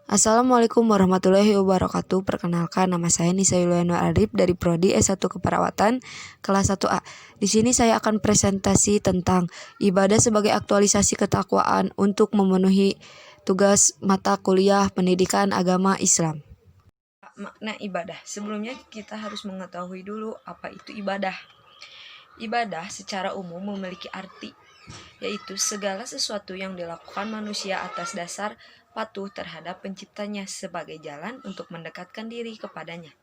Assalamualaikum warahmatullahi wabarakatuh. Perkenalkan, nama saya Nisa Yuliana Arif dari Prodi S1 Keperawatan kelas 1A. Di sini saya akan presentasi tentang ibadah sebagai aktualisasi ketakwaan untuk memenuhi tugas mata kuliah pendidikan agama Islam. Makna ibadah. Sebelumnya kita harus mengetahui dulu apa itu ibadah. Ibadah secara umum memiliki arti, yaitu segala sesuatu yang dilakukan manusia atas dasar patuh terhadap penciptanya sebagai jalan untuk mendekatkan diri kepadanya.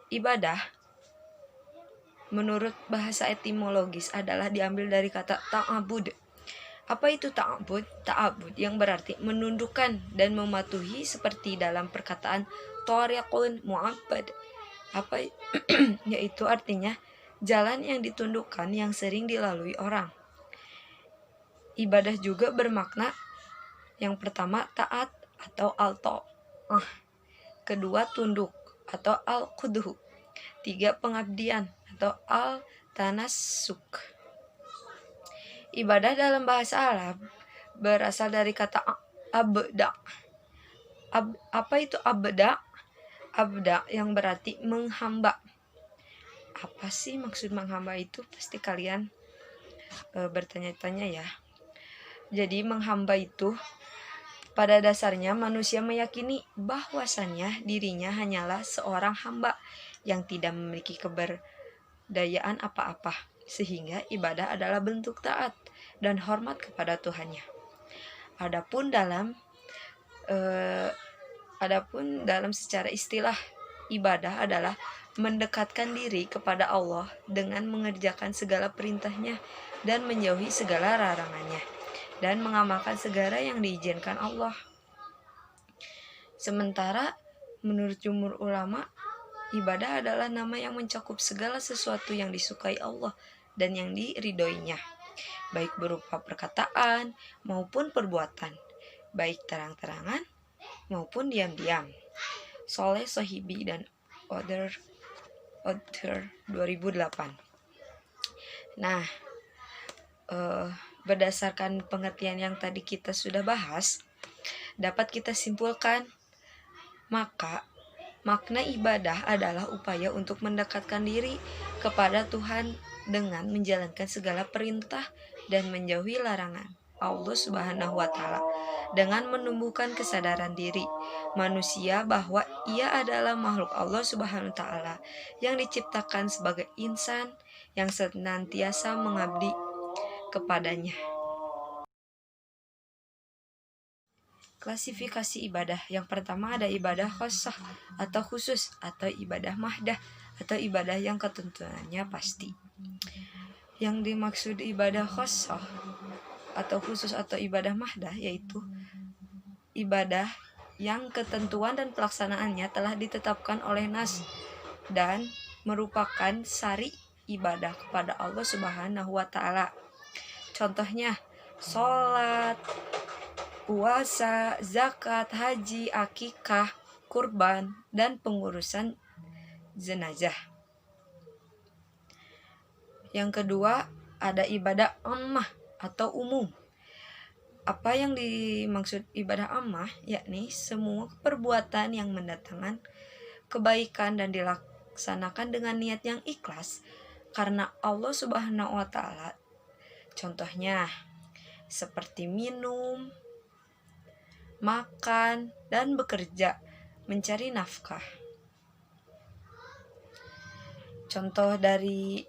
Ibadah, menurut bahasa etimologis, adalah diambil dari kata ta'abud. Apa itu ta'abud? Ta'abud yang berarti menundukkan dan mematuhi, seperti dalam perkataan thariqun mu'abbad. Yaitu artinya jalan yang ditundukkan yang sering dilalui orang. Ibadah juga bermakna yang pertama taat atau al-ta'ah, kedua tunduk atau al-qudhu, tiga pengabdian atau al-tanassuk. Ibadah dalam bahasa Arab berasal dari kata abda. Apa itu abda? Abda yang berarti menghamba. Apa sih maksud menghamba itu? Pasti kalian bertanya-tanya ya. Jadi menghamba itu pada dasarnya manusia meyakini bahwasannya dirinya hanyalah seorang hamba yang tidak memiliki keberdayaan apa-apa, sehingga ibadah adalah bentuk taat dan hormat kepada Tuhannya. Adapun dalam secara istilah, ibadah adalah mendekatkan diri kepada Allah dengan mengerjakan segala perintahnya dan menjauhi segala larangannya, dan mengamalkan segala yang diizinkan Allah. Sementara menurut jumhur ulama, ibadah adalah nama yang mencakup segala sesuatu yang disukai Allah dan yang diridhoinya, baik berupa perkataan maupun perbuatan, baik terang-terangan maupun diam-diam. Soleh Sohibi dan Other 2008. Nah, berdasarkan pengertian yang tadi kita sudah bahas, dapat kita simpulkan, maka makna ibadah adalah upaya untuk mendekatkan diri kepada Tuhan dengan menjalankan segala perintah dan menjauhi larangan Allah Subhanahu wa Ta'ala, dengan menumbuhkan kesadaran diri manusia bahwa ia adalah makhluk Allah Subhanahu wa Ta'ala yang diciptakan sebagai insan yang senantiasa mengabdi kepadanya. Klasifikasi ibadah. Yang pertama ada ibadah khossah atau khusus, atau ibadah mahdah atau ibadah yang ketentuannya pasti. Yang dimaksud ibadah khossah atau khusus atau ibadah mahdah yaitu ibadah yang ketentuan dan pelaksanaannya telah ditetapkan oleh nas dan merupakan syari ibadah kepada Allah Subhanahu wa Ta'ala. Contohnya sholat, puasa, zakat, haji, akikah, kurban, dan pengurusan jenazah. Yang kedua ada ibadah ammah atau umum. Apa yang dimaksud ibadah ammah? Yakni semua perbuatan yang mendatangkan kebaikan dan dilaksanakan dengan niat yang ikhlas karena Allah Subhanahu wa Ta'ala. Contohnya seperti minum, makan, dan bekerja mencari nafkah. Contoh dari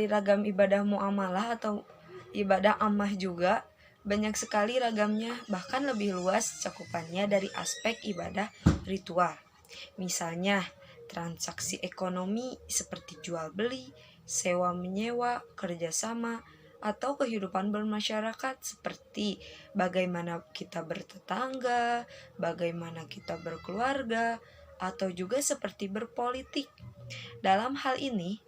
ragam ibadah muamalah atau ibadah ammah juga banyak sekali ragamnya, bahkan lebih luas cakupannya dari aspek ibadah ritual. Misalnya transaksi ekonomi seperti jual beli, sewa menyewa, kerjasama, atau kehidupan bermasyarakat seperti bagaimana kita bertetangga, bagaimana kita berkeluarga, atau juga seperti berpolitik. Dalam hal ini,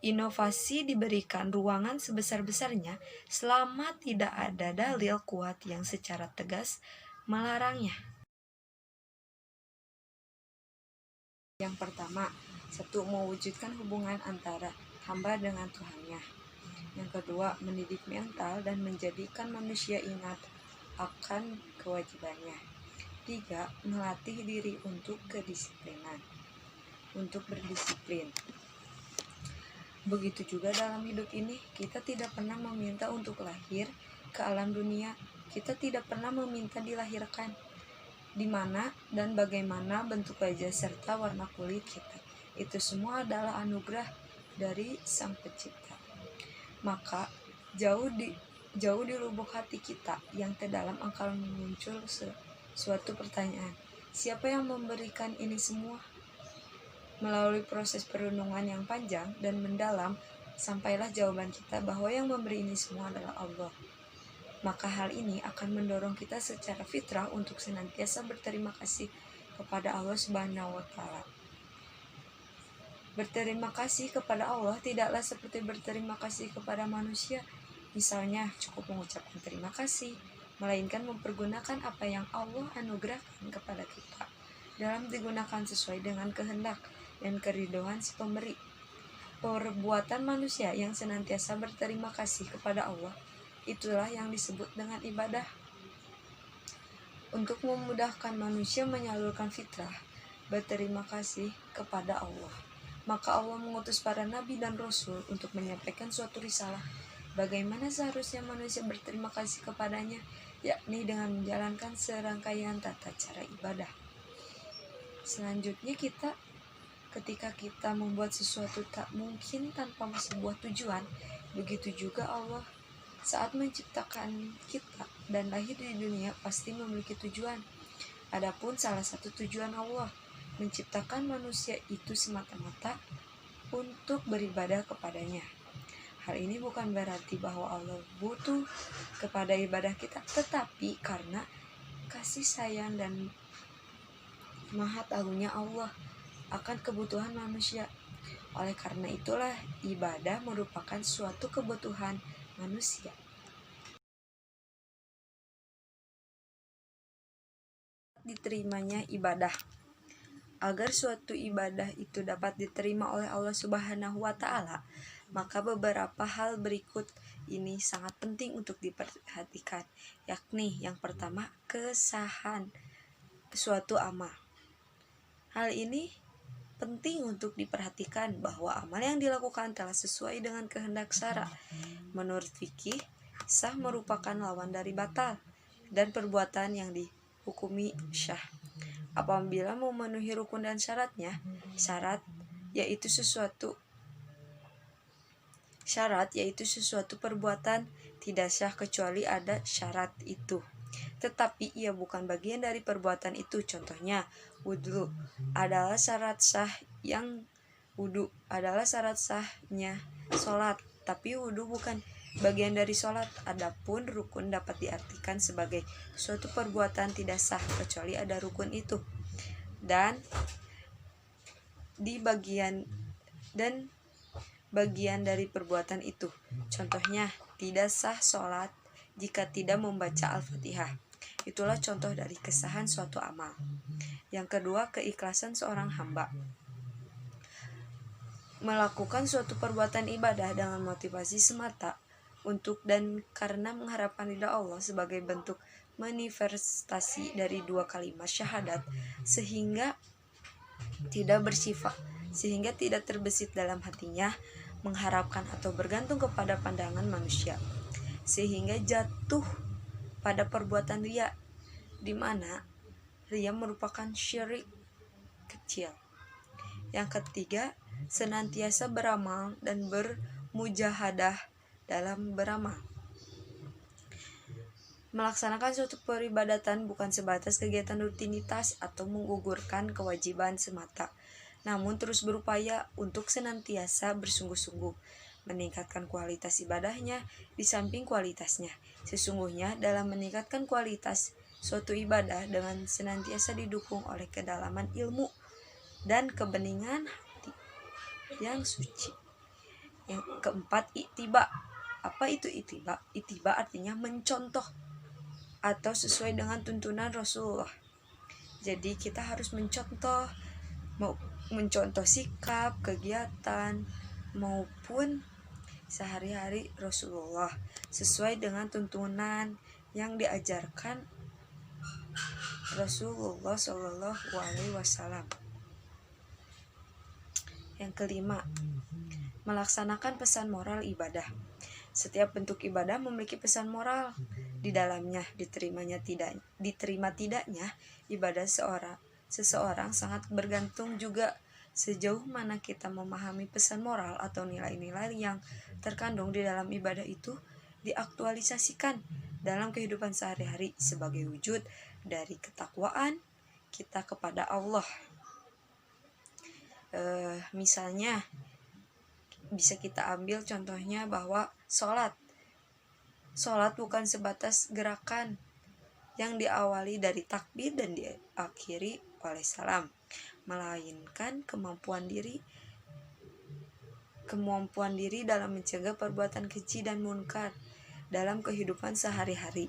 inovasi diberikan ruangan sebesar-besarnya selama tidak ada dalil kuat yang secara tegas melarangnya. Yang pertama, satu, mewujudkan hubungan antara hamba dengan Tuhannya. Yang kedua, mendidik mental dan menjadikan manusia ingat akan kewajibannya. 3. Melatih diri untuk kedisiplinan, untuk berdisiplin. Begitu juga dalam hidup ini, kita tidak pernah meminta untuk lahir ke alam dunia. Kita tidak pernah meminta dilahirkan di mana dan bagaimana bentuk wajah serta warna kulit kita. Itu semua adalah anugerah dari Sang Pencipta. Maka jauh di lubuk hati kita yang terdalam akan muncul suatu pertanyaan. Siapa yang memberikan ini semua? Melalui proses perenungan yang panjang dan mendalam, sampailah jawaban kita bahwa yang memberi ini semua adalah Allah. Maka hal ini akan mendorong kita secara fitrah untuk senantiasa berterima kasih kepada Allah Subhanahu wa Ta'ala. Berterima kasih kepada Allah tidaklah seperti berterima kasih kepada manusia. Misalnya cukup mengucapkan terima kasih, melainkan mempergunakan apa yang Allah anugerahkan kepada kita dalam digunakan sesuai dengan kehendak dan keridhaan si pemberi. Perbuatan manusia yang senantiasa berterima kasih kepada Allah, itulah yang disebut dengan ibadah. Untuk memudahkan manusia menyalurkan fitrah berterima kasih kepada Allah, maka Allah mengutus para nabi dan rasul untuk menyampaikan suatu risalah. Bagaimana seharusnya manusia berterima kasih kepadanya, yakni dengan menjalankan serangkaian tata cara ibadah. Selanjutnya ketika kita membuat sesuatu tak mungkin tanpa sebuah tujuan, begitu juga Allah saat menciptakan kita dan lahir di dunia pasti memiliki tujuan. Adapun salah satu tujuan Allah menciptakan manusia itu semata-mata untuk beribadah kepadanya. Hal ini bukan berarti bahwa Allah butuh kepada ibadah kita, tetapi karena kasih sayang dan maha tahunya Allah akan kebutuhan manusia. Oleh karena itulah ibadah merupakan suatu kebutuhan manusia. Diterimanya ibadah. Agar suatu ibadah itu dapat diterima oleh Allah Subhanahu wa Ta'ala, maka beberapa hal berikut ini sangat penting untuk diperhatikan, yakni yang pertama, kesahan suatu amal. Hal ini penting untuk diperhatikan bahwa amal yang dilakukan telah sesuai dengan kehendak syara. Menurut fikih, sah merupakan lawan dari batal dan perbuatan yang dihukumi syah apabila memenuhi rukun dan syaratnya. Syarat yaitu sesuatu perbuatan tidak sah kecuali ada syarat itu, tetapi ia bukan bagian dari perbuatan itu. Contohnya, wudhu adalah syarat sahnya sholat, tapi wudhu bukan bagian dari sholat. Adapun rukun dapat diartikan sebagai suatu perbuatan tidak sah kecuali ada rukun itu dan bagian dari perbuatan itu. Contohnya, tidak sah sholat jika tidak membaca Al-Fatihah. Itulah contoh dari kesahan suatu amal. Yang kedua, keikhlasan seorang hamba. Melakukan suatu perbuatan ibadah dengan motivasi semata untuk dan karena mengharapkan ridha Allah sebagai bentuk manifestasi dari dua kalimat syahadat, sehingga tidak terbesit dalam hatinya mengharapkan atau bergantung kepada pandangan manusia, sehingga jatuh pada perbuatan riya, di mana riya merupakan syirik kecil. Yang ketiga, senantiasa beramal dan bermujahadah dalam beramal. Melaksanakan suatu peribadatan bukan sebatas kegiatan rutinitas atau menggugurkan kewajiban semata, namun terus berupaya untuk senantiasa bersungguh-sungguh meningkatkan kualitas ibadahnya di samping kualitasnya. Sesungguhnya dalam meningkatkan kualitas suatu ibadah dengan senantiasa didukung oleh kedalaman ilmu dan kebeningan hati yang suci. Yang keempat, ittiba. Apa itu ittiba? Ittiba artinya mencontoh atau sesuai dengan tuntunan Rasulullah. Jadi kita harus mencontoh sikap, kegiatan maupun sehari-hari Rasulullah sesuai dengan tuntunan yang diajarkan Rasulullah Shallallahu Alaihi Wasallam. Yang kelima, melaksanakan pesan moral ibadah. Setiap bentuk ibadah memiliki pesan moral di dalamnya. Diterima tidaknya ibadah seseorang sangat bergantung juga sejauh mana kita memahami pesan moral atau nilai-nilai yang terkandung di dalam ibadah itu diaktualisasikan dalam kehidupan sehari-hari sebagai wujud dari ketakwaan kita kepada Allah. Misalnya bisa kita ambil contohnya bahwa sholat bukan sebatas gerakan yang diawali dari takbir dan diakhiri oleh salam, melainkan kemampuan diri dalam mencegah perbuatan keji dan munkar dalam kehidupan sehari-hari.